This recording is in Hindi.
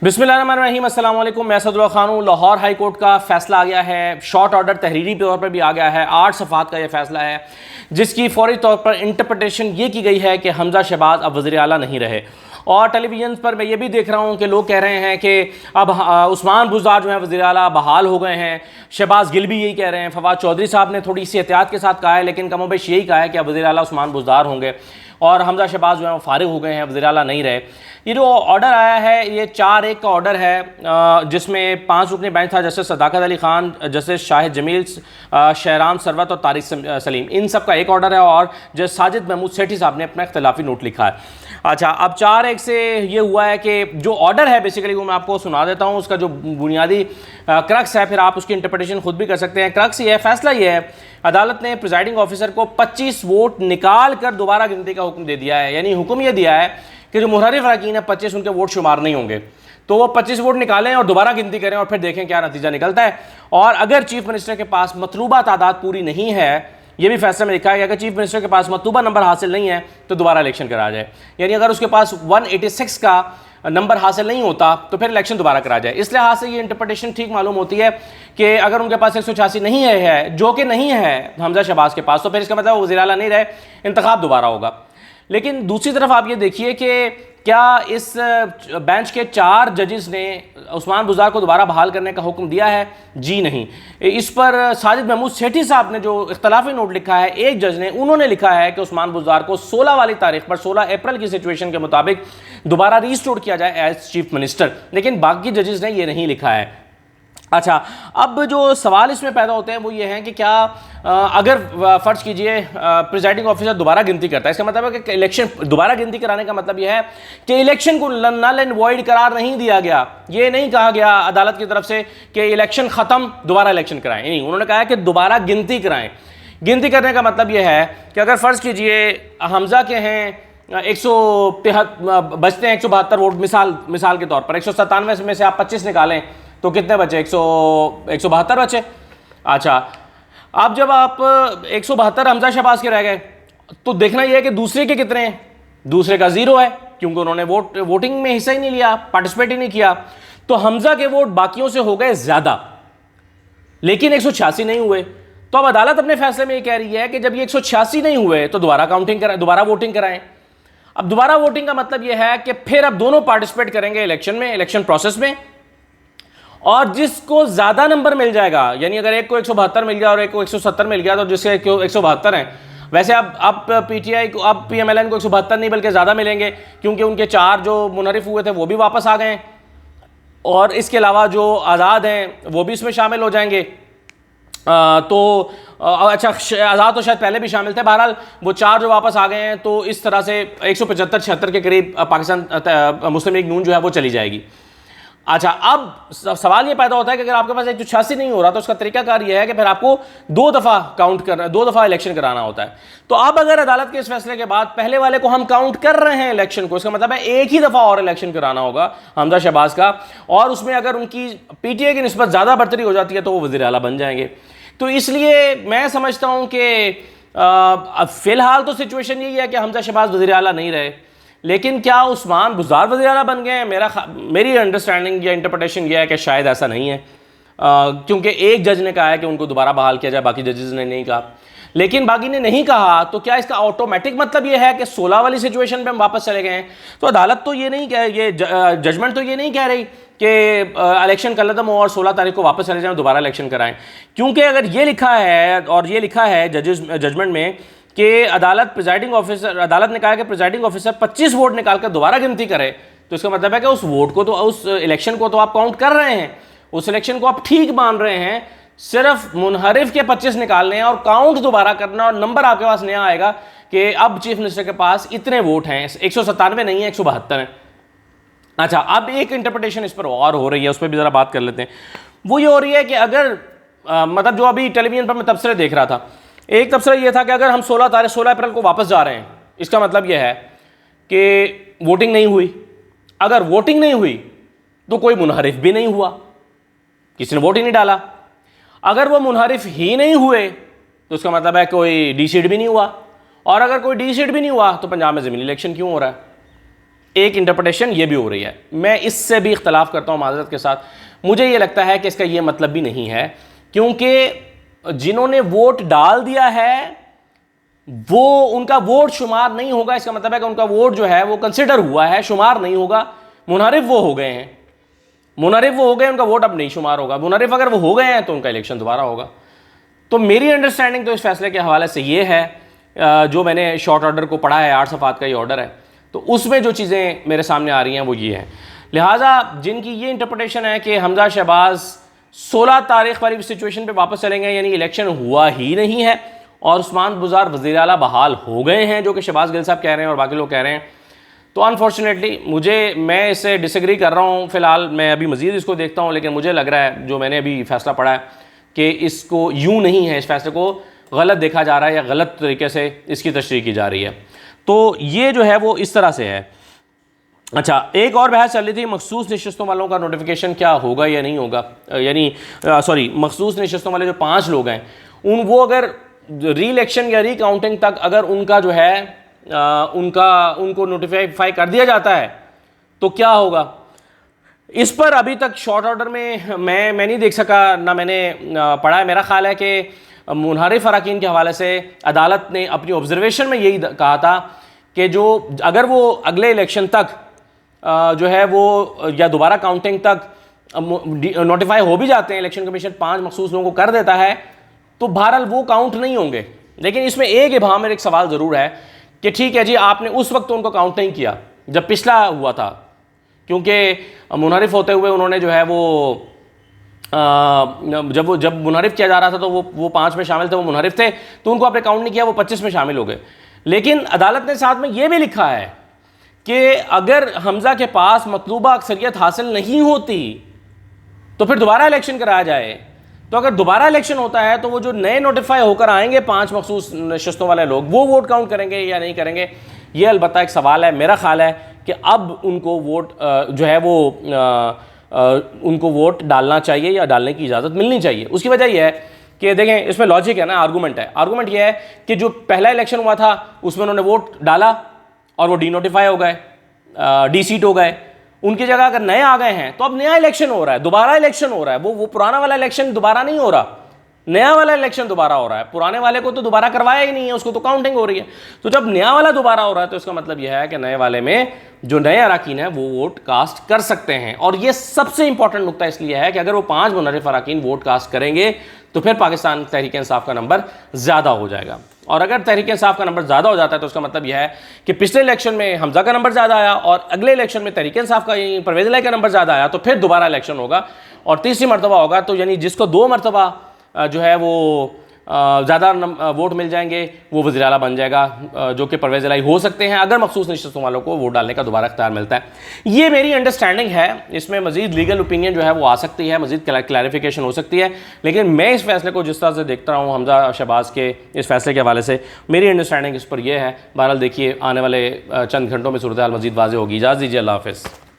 बिस्मिल्लाहिर्रहमानिर्रहीम, अस्सलाम वालेकुम। मैं सदरुल्लाह खान हूँ। लाहौर हाई कोर्ट का फ़ैसला आ गया है, शॉर्ट ऑर्डर तहरीरी तौर पर भी आ गया है। 8 सफ़ात का यह फ़ैसला है जिसकी फ़ौरी तौर पर इंटरप्रटेशन ये की गई है कि हमज़ा शहबाज अब वज़ीर आला नहीं रहे। और टेलीविज़न पर मैं ये भी देख रहा हूँ कि लोग कह रहे हैं कि अब उस्मान बुज़दार जो है वज़ीर आला बहाल हो गए हैं। शहबाज गिल भी यही कह रहे हैं। फवाद चौधरी साहब ने थोड़ी सी एहतियात के साथ कहा है, लेकिन कमोबेश यही कहा है कि अब वज़ीर आला उस्मान बुज़दार होंगे और हमज़ा शहबाज जो है वो फ़ारिग हो गए हैं, वज़ीर आला नहीं रहे। ये जो ऑर्डर आया है ये 4-1 का ऑर्डर है, जिसमें 5 रुकनी बेंच था, जस्टिस सदाकत अली खान, जस्टिस शाहिद जमील, शहराम सरवत और तारिक सलीम, इन सब का एक ऑर्डर है और जस्टिस साजिद महमूद सेठी साहब ने अपना इख्तिलाफी नोट लिखा है। अच्छा, अब 4-1 से ये हुआ है कि जो ऑर्डर है बेसिकली वो मैं आपको सुना देता हूँ। उसका जो बुनियादी क्रक्स है, फिर आप उसकी इंटरप्रिटेशन खुद भी कर सकते हैं। क्रक्स ये है, फैसला ये है, अदालत ने प्रिजाइडिंग ऑफिसर को 25 वोट निकाल कर दोबारा गिनती का हुक्म दे दिया है। यानी हुक्म ये दिया है कि जो मुहर्रिफ अरकान है 25 उनके वोट शुमार नहीं होंगे, तो वो 25 वोट निकालें और दोबारा गिनती करें और फिर देखें क्या नतीजा निकलता है। और अगर चीफ मिनिस्टर के पास मतलूबा तादाद पूरी नहीं है, ये भी फैसले में लिखा है कि अगर चीफ मिनिस्टर के पास मतलूबा नंबर हासिल नहीं है तो दोबारा इलेक्शन करा जाए। यानी अगर उसके पास 186 का नंबर हासिल नहीं होता तो फिर इलेक्शन दोबारा करा जाए। इस लिहाज से ये इंटरप्रिटेशन ठीक मालूम होती है कि अगर उनके पास 186 नहीं है, जो कि नहीं है हमज़ा शहबाज के पास, तो फिर इसका मतलब वो वज़ीर आला नहीं रहे, इंतखाब दोबारा होगा। लेकिन दूसरी तरफ आप ये देखिए कि क्या इस बेंच के 4 जजेस ने उस्मान बुज़दार को दोबारा बहाल करने का हुक्म दिया है? जी नहीं। इस पर साजिद महमूद सेठी साहब ने जो इख्तलाफी नोट लिखा है, एक जज ने, उन्होंने लिखा है कि उस्मान बुज़दार को 16 वाली तारीख पर 16 अप्रैल की सिचुएशन के मुताबिक दोबारा रिस्टोर किया जाए एज चीफ मिनिस्टर, लेकिन बाकी जजेस ने ये नहीं लिखा है। अच्छा, अब जो सवाल इसमें पैदा होते हैं वो ये हैं कि क्या अगर फ़र्ज़ कीजिए प्रिजाइडिंग ऑफिसर दोबारा गिनती करता है, इसका मतलब है कि इलेक्शन दोबारा गिनती कराने का मतलब यह है कि इलेक्शन को नल एंड वॉइड करार नहीं दिया गया। ये नहीं कहा गया अदालत की तरफ से कि इलेक्शन ख़त्म, दोबारा इलेक्शन कराएं, नहीं, उन्होंने कहा है कि दोबारा गिनती कराएं। गिनती करने का मतलब यह है कि अगर फ़र्ज़ कीजिए हमज़ा के हैं 173 बचते हैं 172 वोट, मिसाल के तौर पर 197 में से आप 25 निकालें तो कितने बचे? 172 बचे। अच्छा, अब जब आप 172 हमज़ा शहबाज के रह गए तो देखना यह है कि दूसरे के कितने हैं। दूसरे का 0 है, क्योंकि उन्होंने वोटिंग में हिस्सा ही नहीं लिया, पार्टिसिपेट ही नहीं किया। तो हमज़ा के वोट बाकियों से हो गए ज़्यादा, लेकिन 186 नहीं हुए। तो अब अदालत अपने फैसले में ये कह रही है कि जब ये 186 नहीं हुए तो दोबारा काउंटिंग कराएं, दोबारा वोटिंग कराएं। अब दोबारा वोटिंग का मतलब यह है कि फिर अब दोनों पार्टिसिपेट करेंगे इलेक्शन में, इलेक्शन प्रोसेस में, और जिसको ज्यादा नंबर मिल जाएगा, यानी अगर एक को 172 मिल गया और एक को 170 मिल गया, तो जिसके 172 हैं, वैसे अब पीटीआई को, अब पीएमएलएन को 172 नहीं बल्कि ज़्यादा मिलेंगे, क्योंकि उनके 4 जो मुनरिफ हुए थे वो भी वापस आ गए, और इसके अलावा जो आज़ाद हैं वो भी इसमें शामिल हो जाएंगे। अच्छा, आज़ाद तो शायद पहले भी शामिल थे। बहरहाल वो 4 जो वापस आ गए हैं, तो इस तरह से 175-76 के करीब पाकिस्तान मुस्लिम लीग नून जो है वो चली जाएगी। अच्छा, अब सवाल ये पैदा होता है कि अगर आपके पास 186 नहीं हो रहा तो उसका तरीकाकार यह है कि फिर आपको 2 दफ़ा काउंट करना, 2 दफ़ा इलेक्शन कराना होता है। तो अब अगर अदालत के इस फैसले के बाद पहले वाले को हम काउंट कर रहे हैं इलेक्शन को, इसका मतलब है एक ही दफ़ा और इलेक्शन कराना होगा हमज़ा शहबाज का, और उसमें अगर उनकी पीटीआई की निस्बत ज़्यादा बढ़तरी हो जाती है तो वो वज़ीर आला बन जाएंगे। तो इसलिए मैं समझता हूँ कि फ़िलहाल तो सिचुएशन यही है कि हमज़ा शहबाज वज़ीर आला नहीं रहे, लेकिन क्या उस्मान बुज़दार वज़ीर आला बन गए हैं? मेरी अंडरस्टैंडिंग या इंटरप्रिटेशन यह है कि शायद ऐसा नहीं है, क्योंकि एक जज ने कहा है कि उनको दोबारा बहाल किया जाए, बाकी जजेस ने नहीं कहा। लेकिन बाकी ने नहीं कहा तो क्या इसका ऑटोमेटिक मतलब यह है कि 16 वाली सिचुएशन पे हम वापस चले गए हैं? तो अदालत तो ये नहीं कह, ये जजमेंट तो ये नहीं कह रही कि इलेक्शन कर लेता हूँ और 16 तारीख को वापस चले जाएं, दोबारा इलेक्शन कराएं, क्योंकि अगर ये लिखा है, और ये लिखा है जजमेंट में कि अदालत ने कहा कि प्रिजाइडिंग ऑफिसर 25 वोट निकाल कर दोबारा गिनती करे, तो इसका मतलब है कि उस वोट को, तो उस इलेक्शन को तो आप काउंट कर रहे हैं, उस इलेक्शन को आप ठीक मान रहे हैं, सिर्फ मुनहरिफ के 25 निकालने हैं और काउंट दोबारा करना, और नंबर आपके पास नया आएगा कि अब चीफ मिनिस्टर के पास इतने वोट हैं, 197 नहीं है, 172 है। अच्छा, अब एक इंटरप्रिटेशन इस पर और हो रही है, उस पर भी जरा बात कर लेते हैं। वो ये हो रही है कि अगर मतलब जो अभी टेलीविजन पर मैं तबसरे देख रहा था, एक तबसरा यह था कि अगर हम 16 अप्रैल को वापस जा रहे हैं, इसका मतलब यह है कि वोटिंग नहीं हुई। अगर वोटिंग नहीं हुई तो कोई मुनहरिफ भी नहीं हुआ, किसी ने वोट ही नहीं डाला। अगर वो मुनहरिफ ही नहीं हुए तो उसका मतलब है कोई डी सीट भी नहीं हुआ, और अगर कोई डी सीट भी नहीं हुआ तो पंजाब में ज़मीनी इलेक्शन क्यों हो रहा है? एक इंटरप्रिटेशन ये भी हो रही है। मैं इससे भी इख्तलाफ करता हूँ माज़रत के साथ। मुझे ये लगता है कि इसका ये मतलब भी नहीं है, क्योंकि जिन्होंने वोट डाल दिया है वो उनका वोट शुमार नहीं होगा। इसका मतलब है कि उनका वोट जो है वो कंसिडर हुआ है, शुमार नहीं होगा। मुनहरिफ वो हो गए हैं, मुनहरिफ वो हो गए, उनका वोट अब नहीं शुमार होगा। मुनहरिफ अगर वो हो गए हैं तो उनका इलेक्शन दोबारा होगा। तो मेरी अंडरस्टैंडिंग तो इस फैसले के हवाले से ये है, जो मैंने शॉर्ट ऑर्डर को पढ़ा है, 8 सफ़ात का ये ऑर्डर है, तो उसमें जो चीज़ें मेरे सामने आ रही हैं वो ये हैं। लिहाजा जिनकी ये इंटरप्रिटेशन है कि हमजा शहबाज 16 तारीख वाली सिचुएशन पे वापस चलेंगे, यानी इलेक्शन हुआ ही नहीं है और उस्मान बुज़ार वज़ीर आला बहाल हो गए हैं, जो कि शहबाज गिल साहब कह रहे हैं और बाकी लोग कह रहे हैं, तो अनफॉर्चुनेटली मैं इससे डिसएग्री कर रहा हूँ। फ़िलहाल मैं अभी मज़ीद इसको देखता हूँ, लेकिन मुझे लग रहा है जो मैंने अभी फ़ैसला पढ़ा है कि इसको यूँ नहीं है, इस फैसले को गलत देखा जा रहा है या गलत तरीके से इसकी तशरीह की जा रही है। तो ये जो है वो इस तरह से है। अच्छा, एक और बहस चल रही थी, मखसूस नशस्तों वालों का नोटिफिकेशन क्या होगा या नहीं होगा, यानी सॉरी, मखसूस नशस्तों वाले जो 5 लोग हैं वो अगर री इलेक्शन या रिकाउंटिंग तक अगर उनका जो है उनको नोटिफाई कर दिया जाता है तो क्या होगा। इस पर अभी तक शॉर्ट ऑर्डर में मैं नहीं देख सका, ना मैंने पढ़ा है। मेरा ख्याल है कि मुनहरिफ अरकान के हवाले से अदालत ने अपनी ऑब्जर्वेशन में यही कहा था कि जो अगर वो अगले इलेक्शन तक जो है वो या दोबारा काउंटिंग तक नोटिफाई हो भी जाते हैं, इलेक्शन कमीशन 5 मखसूस लोगों को कर देता है, तो बहरहाल वो काउंट नहीं होंगे। लेकिन इसमें एक इबाम एक सवाल ज़रूर है कि ठीक है जी, आपने उस वक्त तो उनको काउंट नहीं किया जब पिछला हुआ था, क्योंकि मुनहरिफ होते हुए उन्होंने जो है वो जब मुनहरिफ किया जा रहा था तो वो 5 में शामिल थे, वो मुनहरिफ थे, तो उनको आपने काउंट नहीं किया, वो 25 में शामिल हो गए। लेकिन अदालत ने साथ में ये भी लिखा है कि अगर हमजा के पास मतलूबा अक्सरियत हासिल नहीं होती तो फिर दोबारा इलेक्शन कराया जाए। तो अगर दोबारा इलेक्शन होता है तो वो जो नए नोटिफाई होकर आएंगे 5 मखसूस नशस्तों वाले लोग, वो वोट काउंट करेंगे या नहीं करेंगे, ये अलबत्ता एक सवाल है। मेरा ख्याल है कि अब उनको वोट जो है वो उनको वोट डालना चाहिए या डालने की इजाज़त मिलनी चाहिए। उसकी वजह यह है कि देखें, इसमें लॉजिक है ना, आर्गूमेंट है। आर्गूमेंट यह है कि जो पहला इलेक्शन हुआ था उसमें उन्होंने वोट डाला और वो डीनोटिफाई हो गए, डी सीट हो गए। उनकी जगह अगर नए आ गए हैं तो अब नया इलेक्शन हो रहा है, दोबारा इलेक्शन हो रहा है। वो पुराना वाला इलेक्शन दोबारा नहीं हो रहा, नया वाला इलेक्शन दोबारा हो रहा है। पुराने वाले को तो दोबारा करवाया ही नहीं है, उसको तो काउंटिंग हो रही है। तो जब नया वाला दोबारा हो रहा है तो इसका मतलब यह है कि नए वाले में जो नए अरकान है वो वोट कास्ट कर सकते हैं। और ये सबसे इंपॉर्टेंट नुकता इसलिए है कि अगर वो 5 मुनहरिफ अरकान वोट कास्ट करेंगे तो फिर पाकिस्तान तहरीक इंसाफ का नंबर ज़्यादा हो जाएगा। और अगर तहरीक इंसाफ का नंबर ज़्यादा हो जाता है तो उसका मतलब यह है कि पिछले इलेक्शन में हमजा का नंबर ज़्यादा आया और अगले इलेक्शन में तहरीक इंसाफ का परवेज़ इलाही का नंबर ज़्यादा आया, तो फिर दोबारा इलेक्शन होगा और तीसरी मरतबा होगा। तो यानी जिसको 2 मरतबा जो है वो ज़्यादा वोट मिल जाएंगे वो वज़ीर आला बन जाएगा, जो कि परवेज़ इलाही हो सकते हैं अगर मखसूस नशस्तों वालों को वोट डालने का दोबारा इख्तियार मिलता है। ये मेरी अंडरस्टैंडिंग है। इसमें मज़ीद लीगल ओपिनियन जो है वो आ सकती है, मज़ीद क्लैरिफिकेशन हो सकती है, लेकिन मैं इस फैसले को जिस तरह से देखता रहा हूँ हमजा शहबाज के इस फैसले के हवाले से मेरी अंडरस्टैंडिंग इस पर यह है। बहरहाल देखिए, आने वाले चंद घंटों में सूरत हाल मज़ीद वाज़ेह होगी। इजाज़त दीजिए, अल्लाह हाफ़िज़।